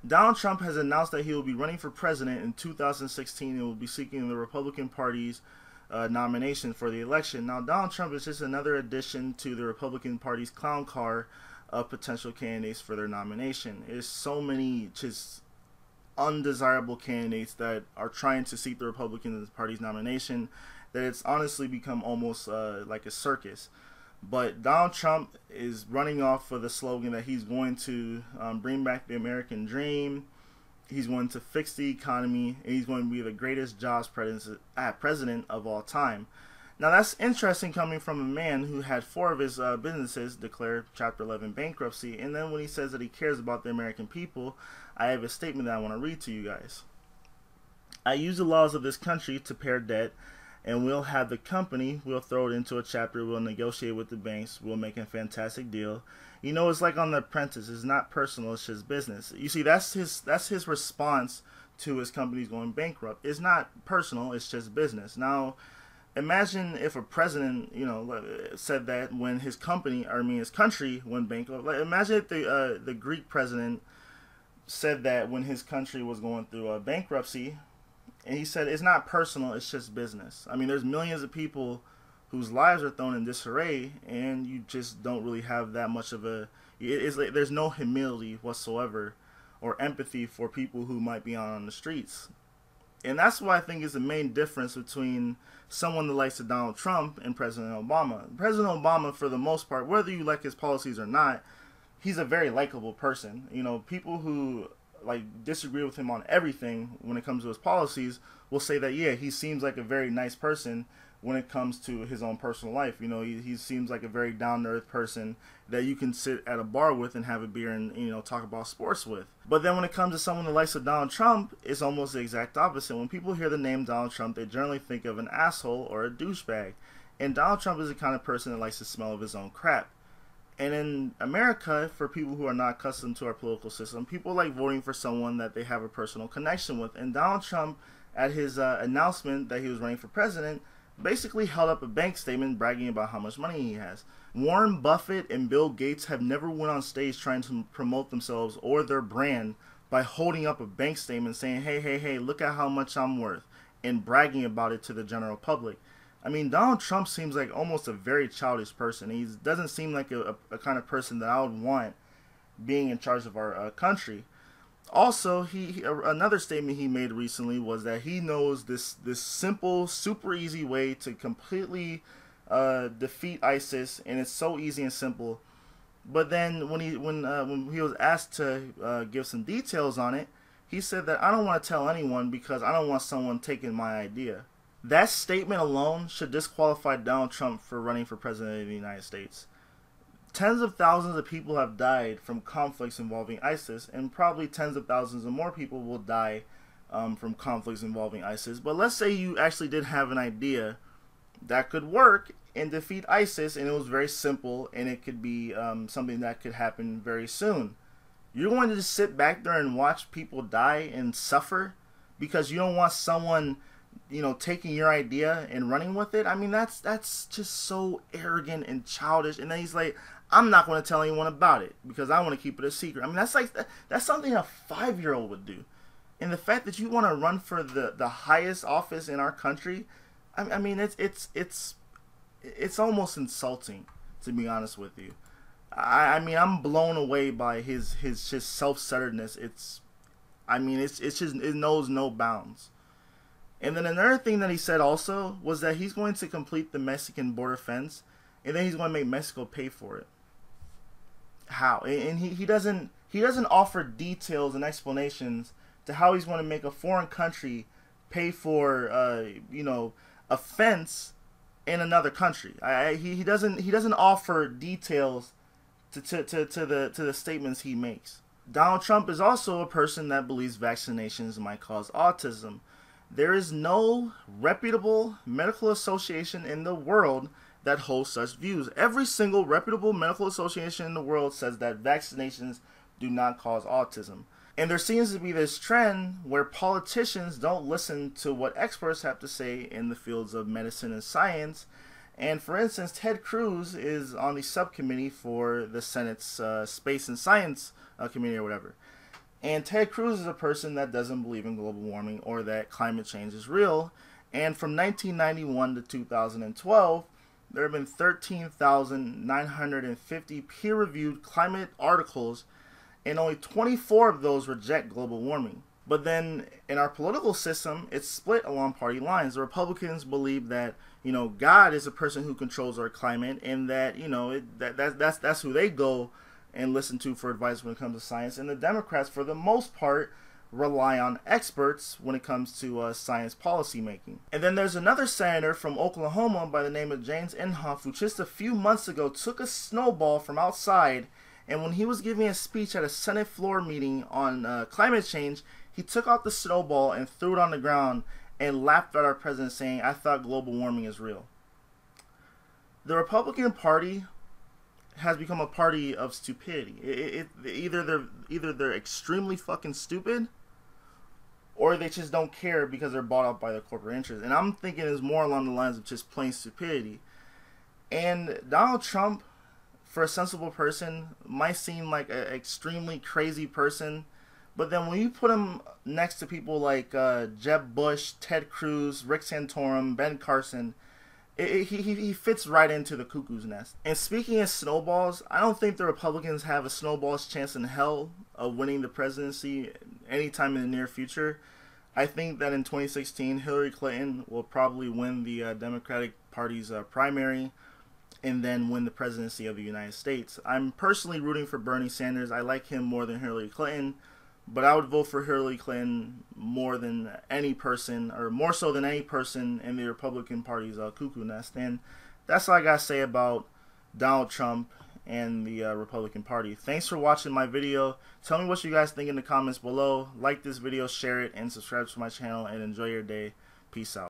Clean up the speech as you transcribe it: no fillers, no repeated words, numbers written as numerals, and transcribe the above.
Donald Trump has announced that he will be running for president in 2016 and will be seeking the Republican Party's nomination for the election. Now, Donald Trump is just another addition to the Republican Party's clown car of potential candidates for their nomination. There's so many just undesirable candidates that are trying to seek the Republican Party's nomination that it's honestly become almost like a circus. But Donald Trump is running off for the slogan that he's going to bring back the American dream. He's going to fix the economy, and he's going to be the greatest jobs president of all time. Now, that's interesting coming from a man who had 4 of his businesses declare Chapter 11 bankruptcy. And then when he says that he cares about the American people, I have a statement that I want to read to you guys. I use the laws of this country to pay debt, and we'll have the company, we'll throw it into a chapter, we'll negotiate with the banks, we'll make a fantastic deal. You know, it's like on The Apprentice. It's not personal, it's just business. You see, that's his response to his companies going bankrupt. It's not personal, it's just business. Now, imagine if a president, you know, said that when his company, or I mean his country, went bankrupt. Like, imagine if the Greek president said that when his country was going through a bankruptcy, and he said it's not personal, it's just business. I mean, there's millions of people whose lives are thrown in disarray, and you just don't really have that much of a. It's like there's no humility whatsoever, or empathy for people who might be on the streets. And that's why I think is the main difference between someone that likes Donald Trump and President Obama. President Obama, for the most part, whether you like his policies or not, he's a very likable person. You know, people who like disagree with him on everything when it comes to his policies will say that, yeah, he seems like a very nice person when it comes to his own personal life. You know, he seems like a very down-to-earth person that you can sit at a bar with and have a beer and, you know, talk about sports with. But then when it comes to someone that likes Donald Trump, it's almost the exact opposite. When people hear the name Donald Trump, they generally think of an asshole or a douchebag. And Donald Trump is the kind of person that likes the smell of his own crap. And in America, for people who are not accustomed to our political system, people like voting for someone that they have a personal connection with. And Donald Trump, at his announcement that he was running for president, basically held up a bank statement bragging about how much money he has. Warren Buffett and Bill Gates have never went on stage trying to promote themselves or their brand by holding up a bank statement saying, hey, look at how much I'm worth, and bragging about it to the general public. I mean, Donald Trump seems like almost a very childish person. He doesn't seem like a kind of person that I would want being in charge of our country. Also, another statement he made recently was that he knows this simple, super easy way to completely defeat ISIS, and it's so easy and simple. But then when he was asked to give some details on it, he said that I don't want to tell anyone because I don't want someone taking my idea. That statement alone should disqualify Donald Trump for running for president of the United States. Tens of thousands of people have died from conflicts involving ISIS, and probably tens of thousands of more people will die from conflicts involving ISIS. But let's say you actually did have an idea that could work and defeat ISIS, and it was very simple, and it could be something that could happen very soon. You're going to just sit back there and watch people die and suffer because you don't want someone, you know, taking your idea and running with it? I mean, that's just so arrogant and childish. And then he's like, I'm not going to tell anyone about it because I want to keep it a secret. I mean, that's something a 5-year-old would do. And the fact that you want to run for the highest office in our country, I mean, it's almost insulting, to be honest with you. I mean, I'm blown away by his just self-centeredness. It knows no bounds. And then another thing that he said also was that he's going to complete the Mexican border fence, and then he's going to make Mexico pay for it. How? And he doesn't offer details and explanations to how he's going to make a foreign country pay for a fence in another country. He doesn't offer details to the statements he makes. Donald Trump is also a person that believes vaccinations might cause autism. There is no reputable medical association in the world that holds such views. Every single reputable medical association in the world says that vaccinations do not cause autism. And there seems to be this trend where politicians don't listen to what experts have to say in the fields of medicine and science. And for instance, Ted Cruz is on the subcommittee for the Senate's Space and Science Committee or whatever. And Ted Cruz is a person that doesn't believe in global warming or that climate change is real. And from 1991 to 2012, there have been 13,950 peer-reviewed climate articles, and only 24 of those reject global warming. But then in our political system, it's split along party lines. The Republicans believe that, God is a person who controls our climate, and that, that's who they go and listen to for advice when it comes to science. And the Democrats, for the most part, rely on experts when it comes to science policy making. And then there's another senator from Oklahoma by the name of James Inhofe, who just a few months ago took a snowball from outside, and when he was giving a speech at a Senate floor meeting on climate change, he took out the snowball and threw it on the ground and laughed at our president, saying, "I thought global warming is real." The Republican Party has become a party of stupidity. Either they're extremely fucking stupid, or they just don't care because they're bought up by their corporate interests. And I'm thinking it's more along the lines of just plain stupidity. And Donald Trump, for a sensible person, might seem like an extremely crazy person, but then when you put him next to people like Jeb Bush, Ted Cruz, Rick Santorum, Ben Carson, he fits right into the cuckoo's nest. And speaking of snowballs, I don't think the Republicans have a snowball's chance in hell of winning the presidency anytime in the near future. I think that in 2016, Hillary Clinton will probably win the Democratic Party's primary and then win the presidency of the United States. I'm personally rooting for Bernie Sanders. I like him more than Hillary Clinton, but I would vote for Hillary Clinton more than any person, or more so than any person in the Republican Party's cuckoo nest. And that's all I gotta say about Donald Trump and the Republican Party. Thanks for watching my video. Tell me what you guys think in the comments below. Like this video, share it, and subscribe to my channel, and enjoy your day. Peace out.